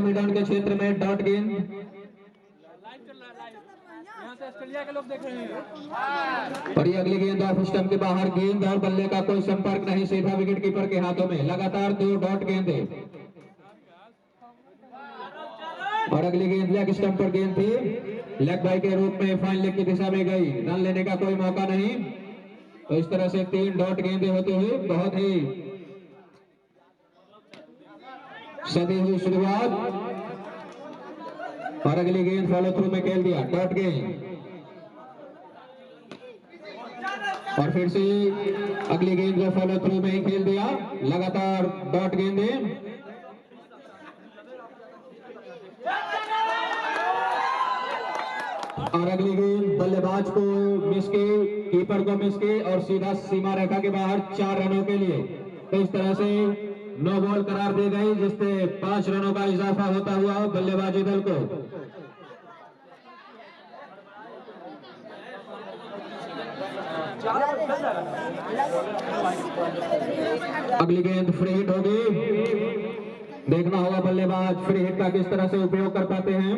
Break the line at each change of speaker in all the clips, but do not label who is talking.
मिडन के क्षेत्र में डॉट गेंद।
ऑस्ट्रेलिया के लोग देख रहे हैं।
और ये अगली गेंद ऑफ स्टंप के बाहर, गेंद और बल्ले का कोई संपर्क नहीं, सीधा विकेट कीपर के हाथों में। लगातार 2 डॉट गेंदे। और अगली गेंद लेग स्टंप पर गेंद थी, लेग बाई के रूप में फाइन लेग की दिशा में गई, रन लेने का कोई मौका नहीं। तो इस तरह से 3 डॉट गेंदे होते हुए बहुत ही सदी हुई शुरुआत। और अगली गेंद फॉलो थ्रू में खेल दिया, डॉट गेंद। और फिर से अगली गेंद को फॉलो थ्रू में ही खेल दिया, लगातार डॉट गेंदे। और अगली गेंद बल्लेबाज को मिस की, कीपर को मिस की और सीधा सीमा रेखा के बाहर 4 रनों के लिए। तो इस तरह से नो बॉल करार दी गई, जिससे 5 रनों का इजाफा होता हुआ बल्लेबाजी दल को। अगली गेंद फ्री हिट होगी। देखना होगा बल्लेबाज फ्री हिट का किस तरह से उपयोग कर पाते हैं।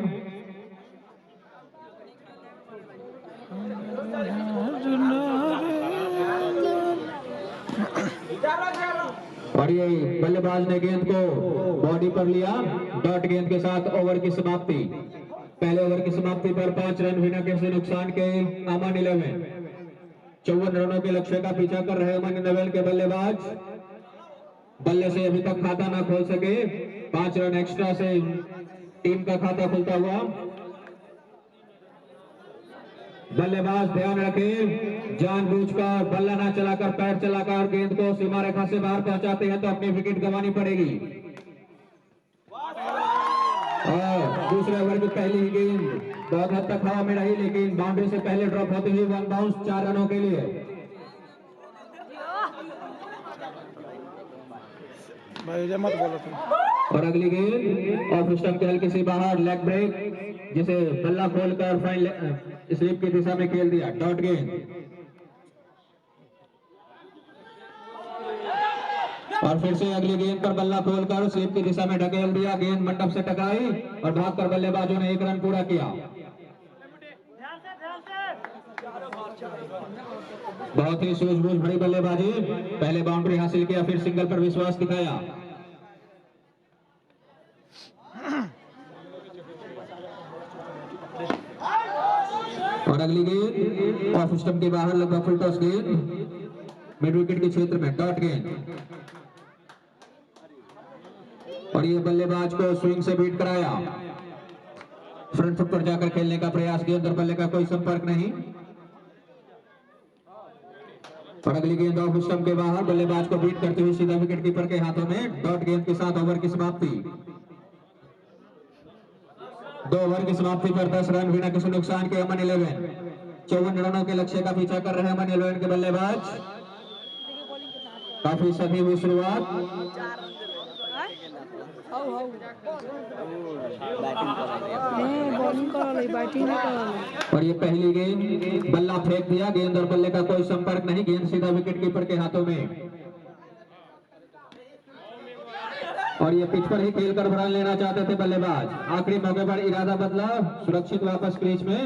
और ये बल्लेबाज ने गेंद को बॉडी पर लिया, डॉट गेंद के साथ ओवर की समाप्ति। पहले ओवर की समाप्ति पर 5 रन बिना किसी नुकसान के अमन 11 54 रनों के लक्ष्य का पीछा कर रहे अमन 11 के बल्लेबाज बल्ले से अभी तक खाता ना खोल सके। 5 रन एक्स्ट्रा से टीम का खाता खुलता हुआ। बल्लेबाज ध्यान रखे, जानबूझकर बल्ला ना चलाकर पैर चलाकर गेंद को सीमा रेखा से बाहर पहुंचाते हैं तो अपनी विकेट गंवानी पड़ेगी। और दूसरे ओवर की पहली ही गेंद बहुत हद तक हवा में रही, लेकिन बाउंड्री से पहले ड्रॉप होती हुई 1 बाउंस 4 रनों के लिए।
भाई मत बोलो तुम।
और अगली गेंद ऑफ स्टंप के हल्के से बाहर, लेग ब्रेक, जिसे बल्ला खोलकर फाइन स्लिप की दिशा में खेल दिया, डॉट गेंद। और फिर से अगली गेंद पर बल्ला खोलकर स्लिप की दिशा में ढकेल दिया, गेंद मंडप से टकराई और भागकर बल्लेबाजों ने 1 रन पूरा किया। बहुत ही सूझबूझ भरी बल्लेबाजी, पहले बाउंड्री हासिल किया, फिर सिंगल पर विश्वास दिखाया। और अगली गेंद ऑफ स्टंप के बाहर, लगभग फुल टॉस गेंद, मिड विकेट के क्षेत्र में, डॉट गेंद। और ये बल्लेबाज को स्विंग से बीट कराया, फ्रंट फुट पर जाकर खेलने का प्रयास, गेंद और बल्ले का कोई संपर्क नहीं। और अगली गेंद ऑफ स्टंप के बाहर, बल्लेबाज को बीट करते हुए सीधा विकेट कीपर के हाथों में, डॉट गेंद के साथ ओवर की समाप्ति। 2 ओवर की समाप्ति पर 10 रन बिना किसी नुकसान के अमन 11 54 रनों के लक्ष्य का पीछा कर रहे अमन 11 के बल्लेबाज। काफी सभी हुई शुरुआत। और ये पहली गेंद बल्ला फेंक दिया, गेंद और बल्ले का कोई संपर्क नहीं, गेंद सीधा विकेट कीपर के हाथों में। और ये पिच पर ही खेलकर रन लेना चाहते थे बल्लेबाज, आखिरी मौके पर इरादा बदला, सुरक्षित वापस क्रीज में।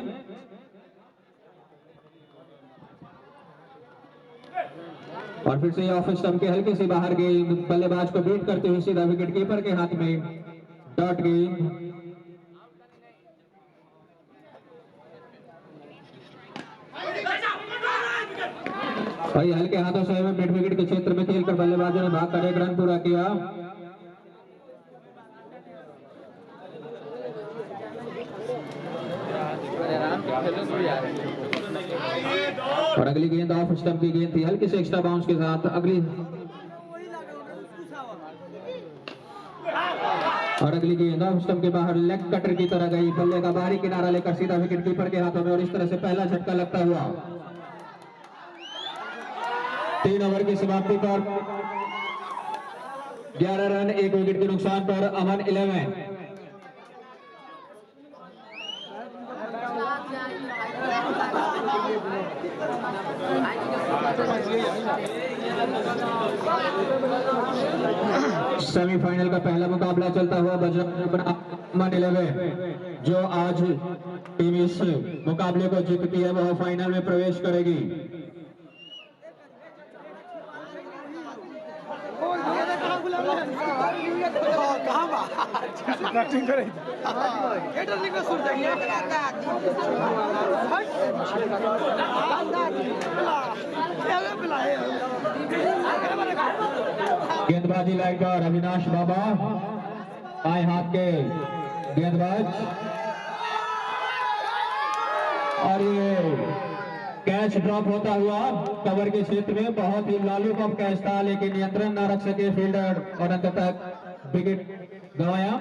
और फिर से ऑफ स्टंप के हल्के से बाहर गेंद, बल्लेबाज को बीट करते हुए सीधा विकेट कीपर के हाथ में, डॉट गेंद। भाई हल्के हाथों से मिड विकेट के क्षेत्र में खेलकर बल्लेबाजों ने भागकर 1 रन पूरा किया। और अगली गेंद ऑफ स्टंप की गेंद थी, हल्के से एक्स्ट्रा बाउंस के साथ। और अगली गेंद ऑफ स्टंप के बाहर, लेग कटर की तरह गई, बल्ले का बाहरी किनारा लेकर सीधा विकेट कीपर के हाथों में। और इस तरह से पहला झटका लगता हुआ 3 ओवर की समाप्ति पर 11 रन 1 विकेट के नुकसान पर अमन 11। सेमीफाइनल का पहला मुकाबला चलता हुआ बजरंग अमन 11 जो आज टीम इस मुकाबले को जीतती है वह फाइनल में प्रवेश करेगी। गेंदबाजी लाइन पर अविनाश बाबा, बाएं हाथ के गेंदबाज, और ये कैच ड्रॉप होता हुआ कवर के क्षेत्र में बहुत ही लॉलीपॉप कैच था, लेकिन नियंत्रण न रख सके फील्डर और अंततः विकेट गंवाया।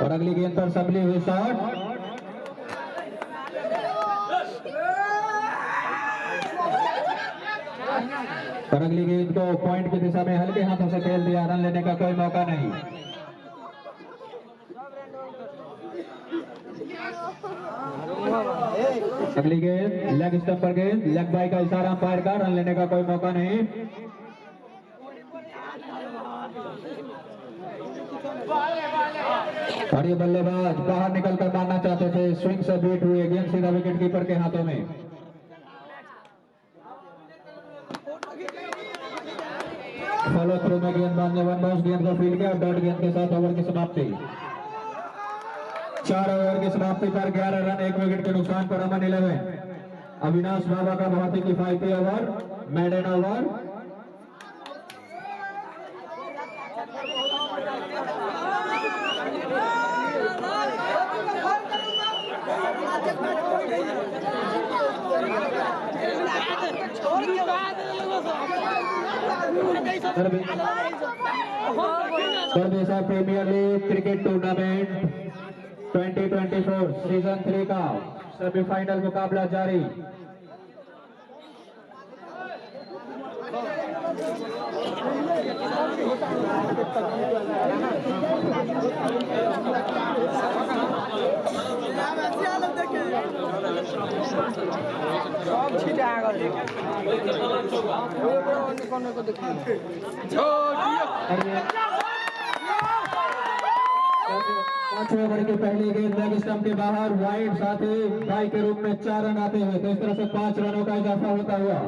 और अगली गेंद पर संभली हुई शॉट, और अगली गेंद को पॉइंट की दिशा में हल्के हाथों से खेल दिया, रन लेने का कोई मौका नहीं। अगली गेंद लेग स्टंप पर गेंद, लेग बाई का इशारा अंपायर का, रन लेने का कोई मौका नहीं। और ये बल्लेबाज बाहर निकलकर मारना चाहते थे, स्विंग से बीट हुए, गेंद सीधा विकेट कीपर के हाथों में। फॉलो थ्रू में गेंदबाज ने वन बाउंस गेंद को फील्ड किया, डॉट गेंद के साथ ओवर की समाप्ति। 4 ओवर की समाप्ति पर 11 रन 1 विकेट के नुकसान पर अमन 11। अविनाश बाबा का बहुत ही किफायती ओवर, मेडन ओवर। सर्वेसा premier league cricket tournament 2024 season 3 का सेमीफाइनल मुकाबला जारी। पांचवें ओवर की पहली गेंद लेग स्टंप के बाहर, वाइड, साथ ही बाई के रूप में 4 रन आते हुए, तो इस तरह से 5 रनों का इजाफा होता हुआ।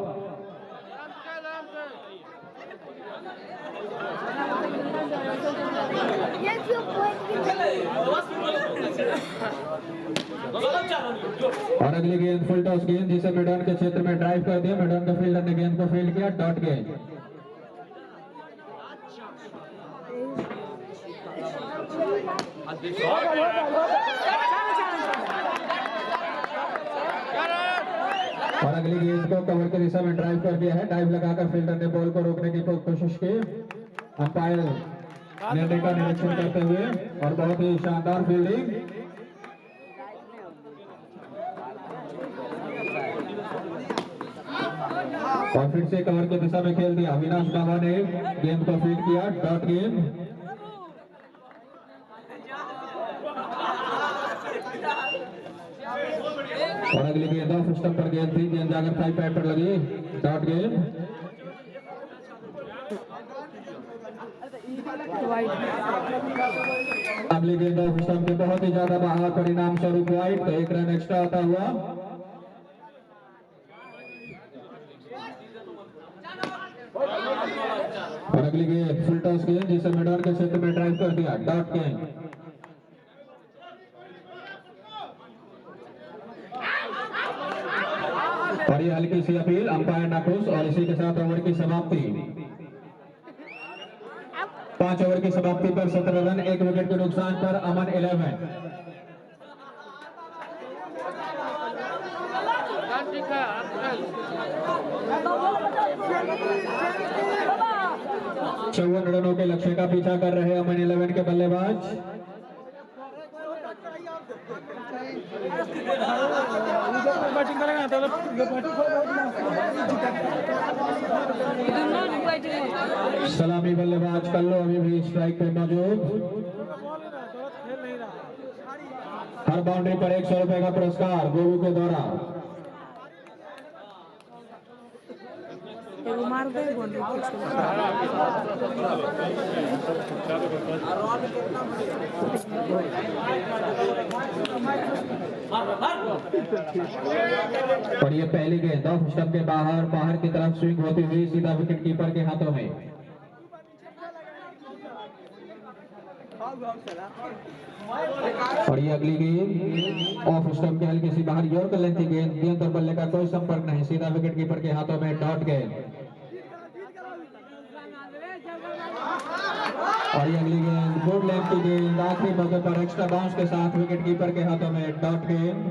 और अगली गेंद फुल टॉस गेंद, जिसे मिडॉन के क्षेत्र में ड्राइव कर दिया, मिडॉन के फील्डर ने गेंद को फील्ड किया, डॉट गेंद। और अगली गेंद को कवर की दिशा में ड्राइव कर दिया है, डाइव लगाकर फील्डर ने बॉल को रोकने की कोशिश की। अंपायर निर्णय का निरीक्षण करते हुए, और बहुत ही शानदार फील्डिंग। और फिर से कवर की दिशा में खेल दिया, अविनाश बाबा ने गेंद को फील्ड किया, डॉट गेंद। और अगली गेंद ऑफ स्टंप पर गेंद थी, गेंद जाकर थाई पैड पर लगी, डॉट गेंद। अगली गेंद ऑफ स्टंप के बहुत ही ज्यादा बाहर, परिणाम स्वरूप वाइड, तो 1 रन एक्स्ट्रा आता हुआ। और अगली गेंद फुल टॉस गेंद, जिसे मिडॉन के क्षेत्र में ड्राइव कर दिया, डॉट गेंद। और ये हल्की सी अपील, अंपायर नाखुश, और इसी के साथ ओवर की समाप्ति। 5 ओवर की समाप्ति पर 17 रन 1 विकेट के नुकसान पर अमन 11। चौवन रनों के लक्ष्य का पीछा कर रहे अमन 11 के बल्लेबाज। सलामी बल्लेबाज कल्लो अभी भी स्ट्राइक पे मौजूद। हर बाउंड्री पर 100 रुपए का पुरस्कार गोलू के द्वारा।
एगो मार दे बोल
और ये पहली गेंद ऑफ स्टंप के बाहर की तरफ स्विंग होती हुई सीधा विकेट कीपर के हाथों में। और ये अगली गेंद ऑफ स्टंप के हल्के सी बाहर यॉर्कर लेंथ की गेंद और बल्ले का कोई संपर्क नहीं, सीधा विकेट कीपर के हाथों में डॉट गेंद। और ये अगली गेंद गुड लेंथ की गेंद आखिरी मौके पर एक्स्ट्रा बाउंस के साथ विकेट कीपर के हाथों में डॉट गेंद।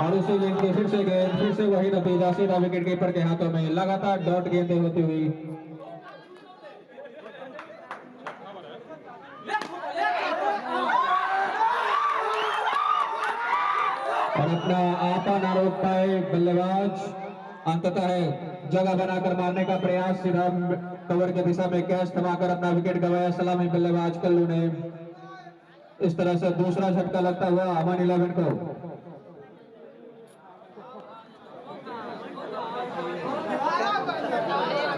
और इसी गेंद की फिर से वही नतीजा, सीधा विकेट कीपर के हाथों में। लगातार डॉट गेंदें होती हुई और अपना आपा ना रोक पाए बल्लेबाज, अंततः जगह बनाकर मारने का प्रयास, सीधा कवर की दिशा में कैच थमाकर अपना विकेट गंवाया सलामी बल्लेबाज कल्लू ने। इस तरह से दूसरा झटका लगता हुआ अमन 11 को।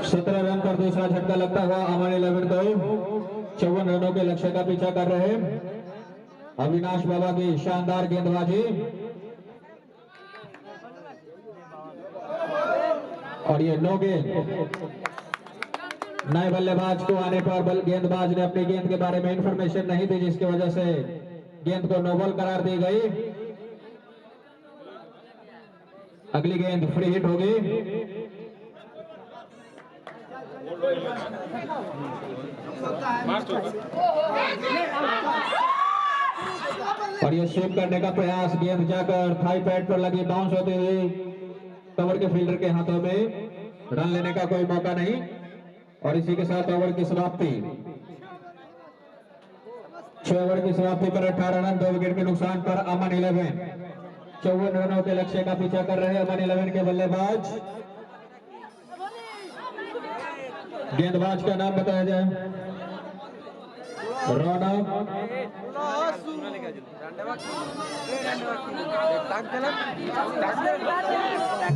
सत्रह रन पर दूसरा झटका लगता हुआ अमन 11 को। 54 रनों के लक्ष्य का पीछा कर रहे अविनाश बाबा की शानदार गेंदबाजी। और ये नो गेंद। नए बल्लेबाज को आने पर गेंदबाज ने अपनी गेंद के बारे में इंफॉर्मेशन नहीं दी, जिसकी वजह से गेंद को नो बॉल करार दी गई। अगली गेंद फ्री हिट होगी। और ये स्वीप करने का प्रयास, गेंद जाकर थाई पैड पर लगी, बाउंस होती हुई कवर के फील्डर के हाथों में। रन लेने का कोई मौका नहीं और इसी के साथ ओवर की समाप्ति। 6 ओवर की समाप्ति पर 18 रन 2 विकेट के नुकसान पर अमन 11 54 रनों के लक्ष्य का पीछा कर रहे अमन 11 के बल्लेबाज। गेंदबाज का नाम बताया जाए। रौनक,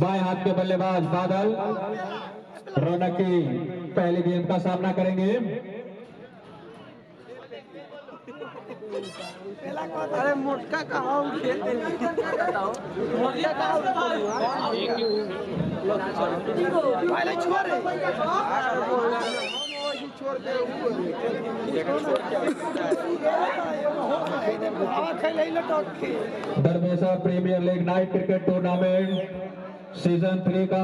बाएं हाथ के बल्लेबाज बादल रौनक की पहली गेंद का सामना करेंगे।
अरे मोटका कहाँ खेलते मोटका कहाँ
Darvesha premier league night cricket tournament season 3 का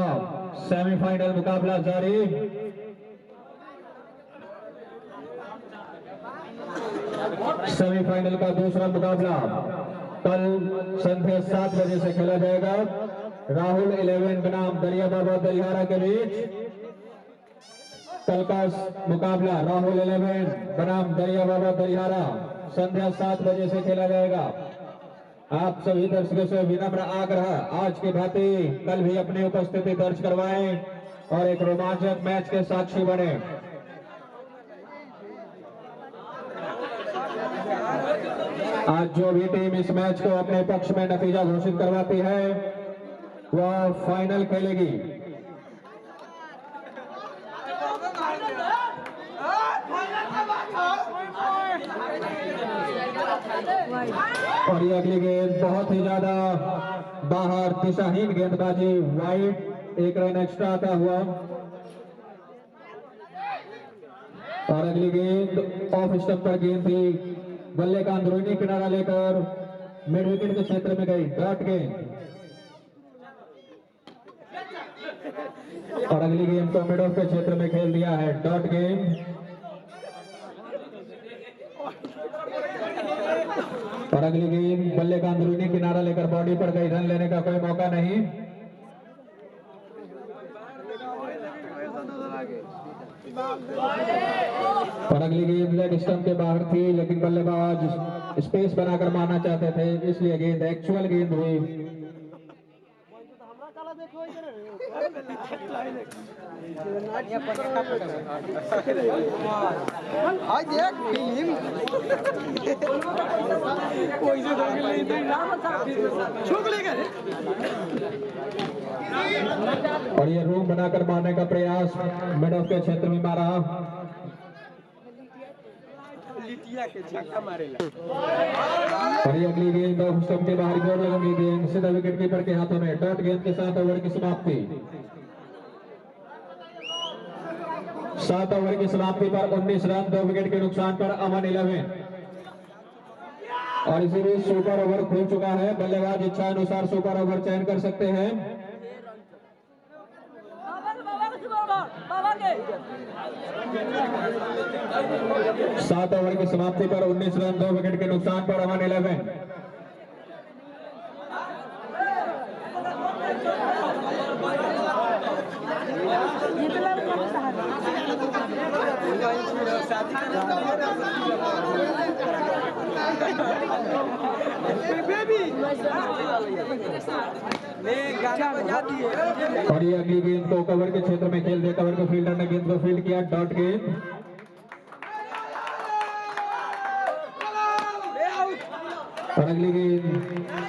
सेमीफाइनल मुकाबला जारी। सेमीफाइनल का दूसरा मुकाबला कल संध्या 7 बजे से खेला जाएगा। राहुल 11 बनाम दरिया बाबा दरियारा के बीच कल का मुकाबला राहुल 11 बनाम दरिया बाबा दरियारा संध्या 7 बजे से खेला जाएगा। आप सभी दर्शकों से विनम्र आग्रह, आज की भांति कल भी अपनी उपस्थिति दर्ज करवाएं और एक रोमांचक मैच के साक्षी बने। आज जो भी टीम इस मैच को अपने पक्ष में नतीजा घोषित करवाती है वह फाइनल खेलेगी। और ये अगली गेंद बहुत ही ज्यादा बाहर, दिशाहीन गेंदबाजी, वाइड, 1 रन एक्स्ट्रा आता हुआ। और अगली गेंद ऑफ स्टंप पर गेंद थी, बल्ले का अंदरूनी किनारा लेकर मिड विकेट के क्षेत्र में गई, डॉट गेंद। और अगली गेंद को मिड ऑफ के क्षेत्र में खेल दिया है, डॉट गेंद। और अगली गेंद बल्ले का अंदरूनी किनारा लेकर बॉडी पर गई, रन लेने का कोई मौका नहीं। और अगली गेंद लेग स्टंप के बाहर थी, लेकिन बल्लेबाज स्पेस बनाकर मारना चाहते थे, इसलिए गेंद एक्चुअल गेंद हुई। और ये रूम बनाकर मारने का प्रयास मिड ऑफ के क्षेत्र में मारा। और ये अगली गेंद ऑफ स्टंप के बाहर की ओर लगेगी गेंद सीधा विकेट कीपर के हाथों में। डॉट गेंद के साथ ओवर की समाप्ति। 7 ओवर की समाप्ति पर 19 रन 2 विकेट के नुकसान पर अमन 11। और इसी बीच सुपर ओवर खुल चुका है। बल्लेबाज इच्छा अनुसार सुपर ओवर चयन कर सकते हैं। 7 ओवर की समाप्ति पर 19 रन 2 विकेट के नुकसान पर अमन 11। और ये अगली गेंद को कवर के क्षेत्र में खेल दिया। कवर के फील्डर ने गेंद को फील्ड किया। डॉट गेंद। और अगली गेंद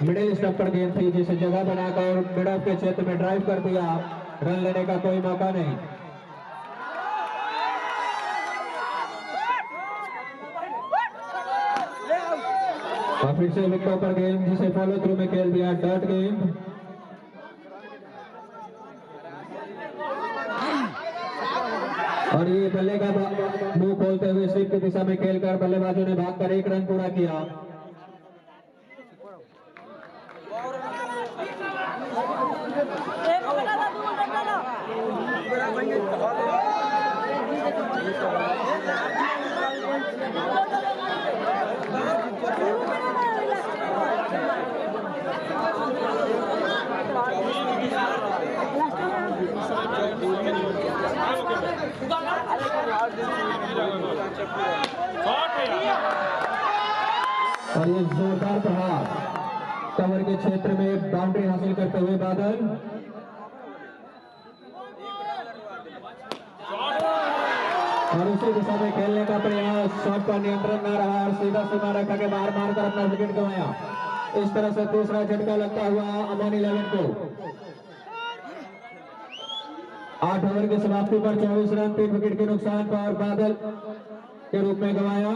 मिडिल स्टंप पर गेंद थी जिसे जगह बनाकर मिड ऑफ के क्षेत्र में ड्राइव कर दिया। रन लेने का कोई मौका नहीं। और फिर से विकेटों पर गेंद जिसे फॉलो थ्रू में खेल दिया। डॉट गेंद। और ये बल्ले का मुंह खोलते हुए स्लिप की दिशा में खेलकर बल्लेबाजों ने भागकर 1 रन पूरा किया। और ये जोरदार प्रहार कवर के क्षेत्र में बाउंड्री हासिल करते हुए बादल। और उसी दिशा में खेलने का प्रयास। शॉट पर नियंत्रण न रहा और सीधा सीमा रेखा के बाहर मारकर अपना विकेट गंवाया। इस तरह से तीसरा झटका लगता हुआ अमन 11 को। 8 ओवर की समाप्ति पर 24 रन 3 विकेट के नुकसान पर बादल के रूप में गंवाया।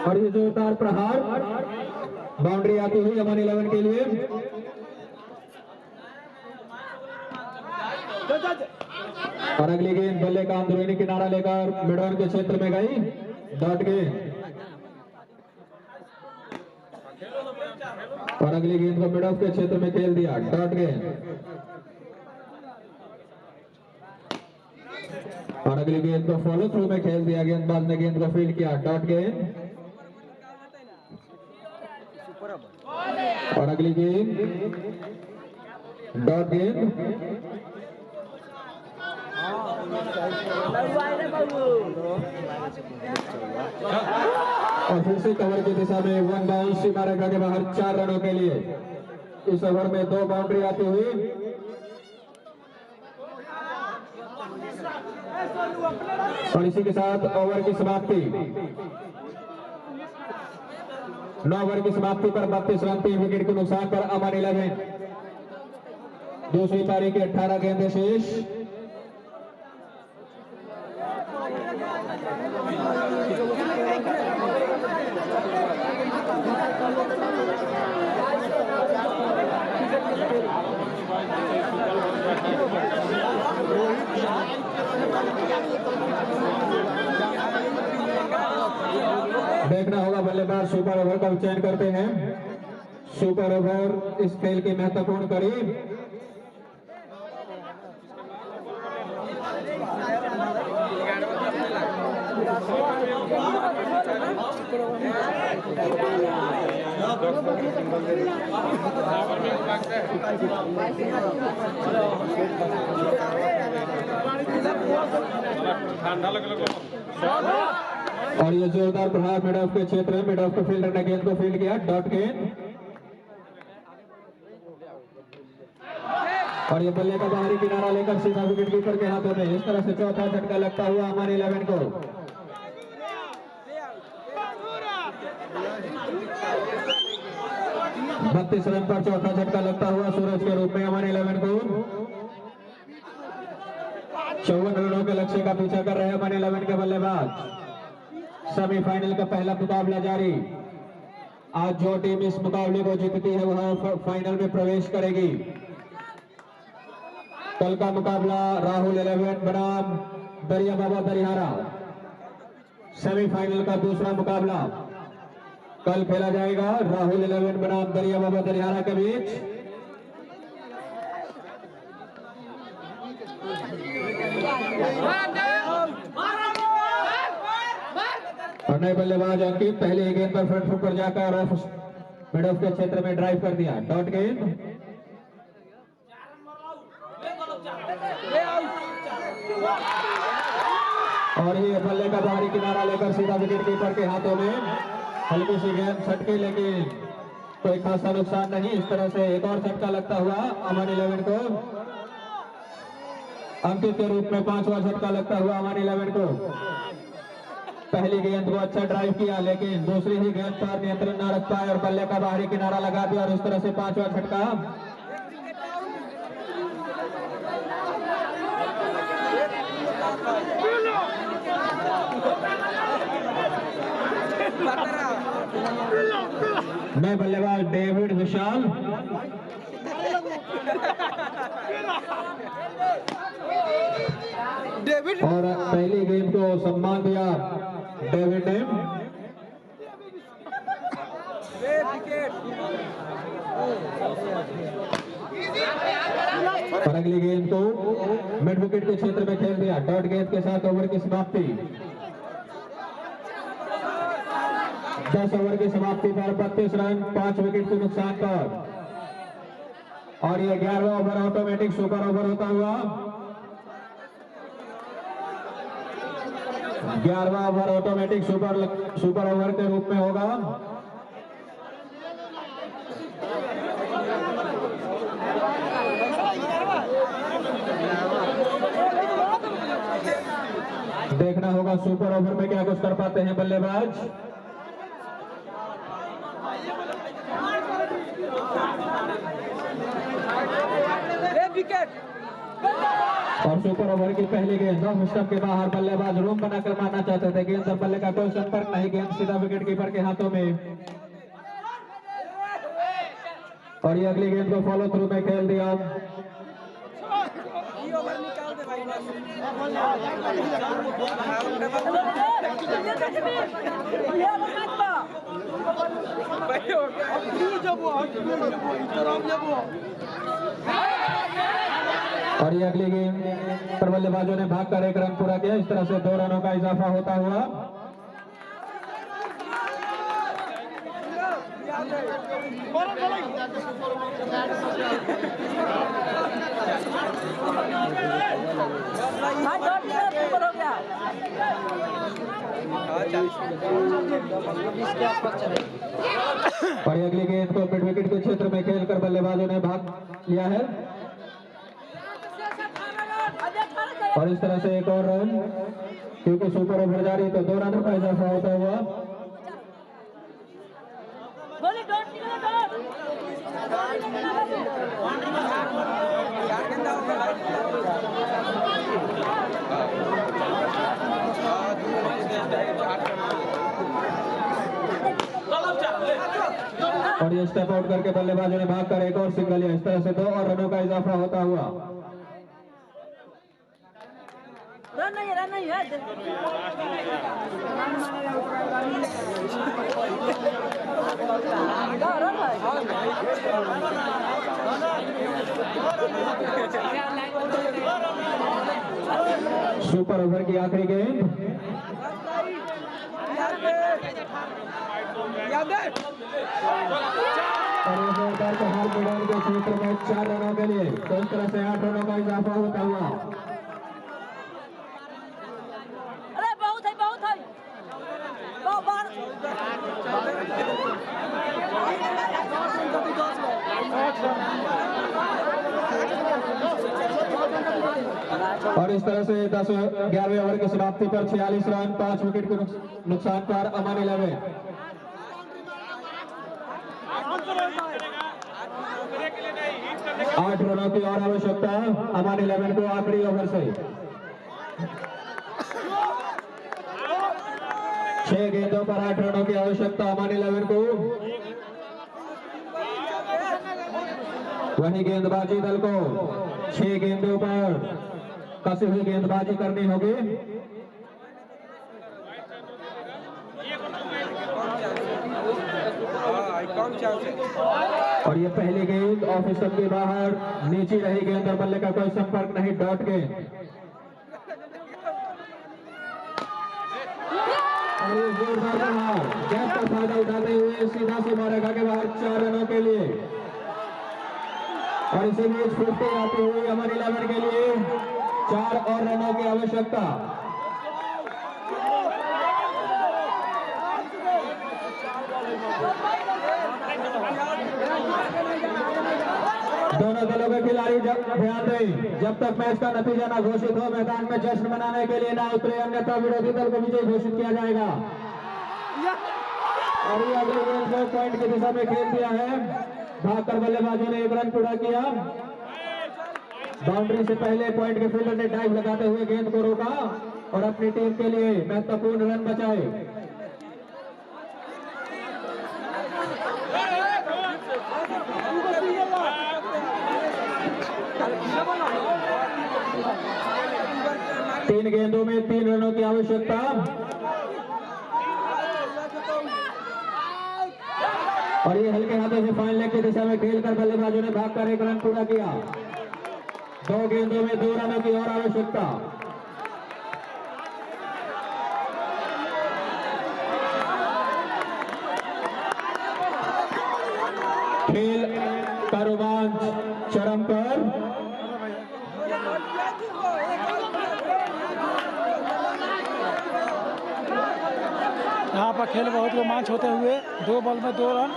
और ये जोरदार प्रहार बाउंड्री आती हुई अमन 11 के लिए। और अगली गेंद बल्ले का अंदरूनी किनारा लेकर मिड ऑन के क्षेत्र में गई। डॉट गेंद। और अगली गेंद को मिड ऑफ के क्षेत्र में खेल दिया। डॉट गेंद। और अगली गेंद को फॉलो थ्रू में खेल दिया। गेंदबाज ने गेंद को फील्ड किया। डॉट गेंद। और अगली गेंद डॉट गेंद। और फिर से कवर की दिशा में 1 बाउंस सीमा रेखा के बाहर 4 रनों के लिए। इस ओवर में 2 बाउंड्री आती हुई। और इसी के साथ ओवर की समाप्ति। 9 ओवर की समाप्ति पर 32 रन 3 विकेट के नुकसान पर अमन 11। दूसरी पारी की 18 गेंदें शेष। देखना होगा बल्लेबाज सुपर ओवर का चयन करते हैं। सुपर ओवर इस खेल की महत्वपूर्ण कड़ी। और ये जोरदार प्रहार मिड ऑफ के क्षेत्र में, मिड ऑफ के फील्डर ने गेंद को फील्ड किया, डॉट गेंद। और ये बल्ले का बाहरी किनारा लेकर सीधा विकेट कीपर के हाथों में। इस तरह से चौथा झटका लगता हुआ अमन 11 को। 32 रन पर चौथा झटका लगता हुआ सूरज के रूप में अमन 11 को। 54 रनों के लक्ष्य का पीछा कर रहे हैं अमन 11 के बल्लेबाज। सेमीफाइनल का पहला मुकाबला जारी। आज जो टीम इस मुकाबले को जीतती है वह फाइनल में प्रवेश करेगी। कल का मुकाबला राहुल 11 बनाम दरिया बाबा दरिहारा। सेमीफाइनल का दूसरा मुकाबला कल खेला जाएगा राहुल 11 बनाम दरिया बाबा दरिहारा के बीच। और नए बल्लेबाज अंकित पहले ही गेंद पर फ्रंट फुट पर जाकर ऑफ मिड ऑफ के क्षेत्र में ड्राइव कर दिया, डॉट गेंद। और ये बल्ले का बाहरी किनारा लेकर सीधा विकेट कीपर के हाथों में। हल्की सी गेंद छटकी, लेकिन कोई खासा नुकसान नहीं। इस तरह से एक और झटका लगता हुआ अमन 11 को। अंकित के रूप में 5वां झटका लगता हुआ अमन 11 को। पहली गेंद को अच्छा ड्राइव किया, लेकिन दूसरी ही गेंद पर नियंत्रण न रख पाए और बल्ले का बाहरी किनारा लगा दिया। और इस तरह से 5वां झटका। नए बल्लेबाज डेविड विशाल। और पहली गेंद को सम्मान दिया डेविड ने। और अगली गेंद को मिड विकेट के क्षेत्र में खेल दिया, डॉट गेंद के साथ ओवर की समाप्ति। 10 ओवर की समाप्ति पर 32 रन 5 विकेट के नुकसान पर। और ये 11वां ओवर ऑटोमेटिक सुपर ओवर होता हुआ 11वां ओवर ऑटोमेटिक सुपर ओवर के रूप में होगा। देखना होगा सुपर ओवर में क्या कुछ कर पाते हैं बल्लेबाज। और सुपर ओवर की पहली गेंद ऑफ स्टंप के बाहर, बल्लेबाज रूम बनाकर मारना चाहते थे। गेंद और बल्ले का कोई संपर्क नहीं, गेंद सीधा विकेट कीपर के हाथों में। और ये अगली गेंद को फॉलो थ्रू में खेल दिया। और ये अगली गेंद पर बल्लेबाजों ने भागकर 1 रन पूरा किया। इस तरह से 2 रनों का इजाफा होता हुआ और ये अगली गेंद को मिड विकेट के क्षेत्र में खेलकर बल्लेबाजों ने भाग लिया है। और इस तरह से 1 और रन, क्योंकि सुपर ओवर जारी तो 2 रनों का इजाफा होता हुआ। और ये स्टेप आउट करके बल्लेबाजों ने भागकर 1 और सिंगल लिया। इस तरह से 2 और रनों का इजाफा होता हुआ
रन नहीं है।
सुपर ओवर की आखिरी गेंद। और जोरदार प्रहार मैदान के क्षेत्र में 4 रनों के लिए, तो इस तरह से 8 रनों का इजाफा होता हुआ।
अरे बहुत है बहुत बार।
और इस तरह से 11वें ओवर की समाप्ति पर 46 रन 5 विकेट के नुकसान पर अमन 11 8 रनों की और आवश्यकता अमन 11 को आखिरी ओवर से। 6 गेंदों पर 8 रनों की आवश्यकता अमन 11 को। वही गेंदबाजी दल को 6 गेंदों पर कसी हुई गेंदबाजी करनी होगी। और ये पहली गेंद ऑफिसर के बाहर नीचे रही गेंद और बल्ले का कोई संपर्क नहीं, डॉट गेंद। और ये जोरदार प्रहार गैप का फायदा उठाते हुए सीधा से मारेगा के बाहर 4 रनों के लिए। और इसी मैच 50 आती हुई अमन 11 के लिए 4 और रनों की आवश्यकता। दोनों दलों के खिलाड़ी ध्यान दें, जब तक मैच का नतीजा ना घोषित हो मैदान में जश्न मनाने के लिए ना उतरे, अन्यथा विरोधी दल को विजय घोषित किया जाएगा। और ये अगले गेंद को पॉइंट की दिशा में खेल दिया है। भागकर बल्लेबाजों ने 1 रन पूरा किया। बाउंड्री से पहले पॉइंट के फील्डर ने डाइव लगाते हुए गेंद को रोका और अपनी टीम के लिए महत्वपूर्ण रन बचाए। तीन गेंदों में 3 रनों की आवश्यकता। और ये हल्के हाथों से फाइन लेग की दिशा में खेलकर बल्लेबाजों ने भागकर 1 रन पूरा किया। 2 गेंदों में 2 रनों की और आवश्यकता। खेल का रोमांच चरम पर।
यहाँ पर खेल बहुत रोमांच होते हुए 2 बॉल में 2 रन।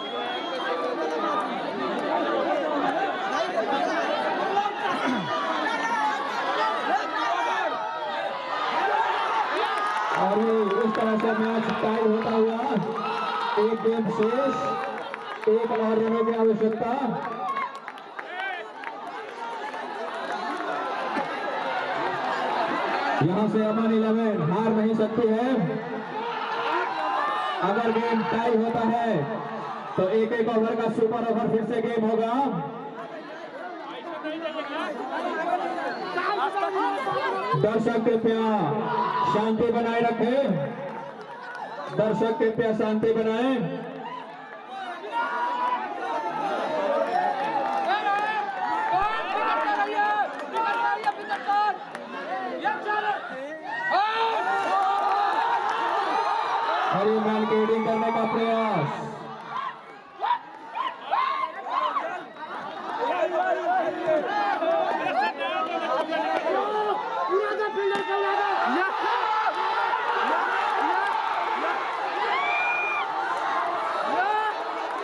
और इस तरह से मैच टाई होता हुआ 1 गेंद शेष, 1 और रनों की आवश्यकता। यहां से अमन 11 हार नहीं सकती है। अगर गेम टाई होता है तो 1-1 ओवर का सुपर ओवर फिर से गेम होगा। दर्शक कृपया शांति बनाए रखें। दर्शक कृपया शांति बनाएं। हरी मैन की रीडिंग करने का प्रयास।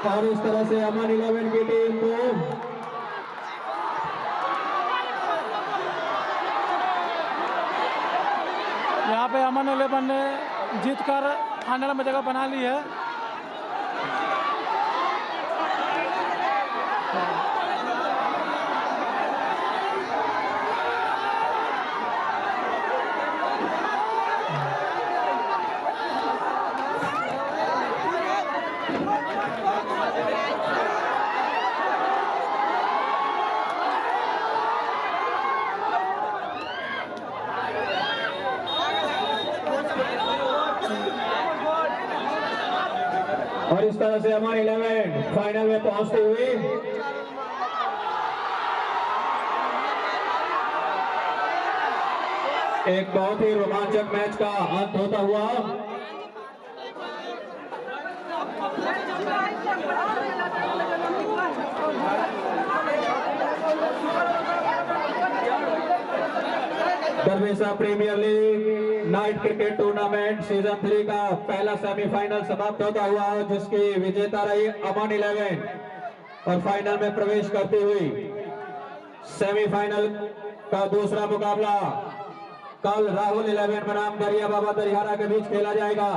और इस तरह से अमन 11 की टीम को
यहाँ पे अमन 11 ने जीतकर फाइनल में जगह बना ली है।
और इस तरह से अमन 11 फाइनल में पहुंचते हुए एक बहुत ही रोमांचक मैच का अंत होता हुआ Darvesha premier league night cricket tournament season 3 का पहला सेमीफाइनल समाप्त होता हुआ जिसकी विजेता रही अमन 11 और फाइनल में प्रवेश करती हुई सेमीफाइनल का दूसरा मुकाबला कल राहुल 11 बनाम दरिया बाबा दरियारा के बीच खेला जाएगा।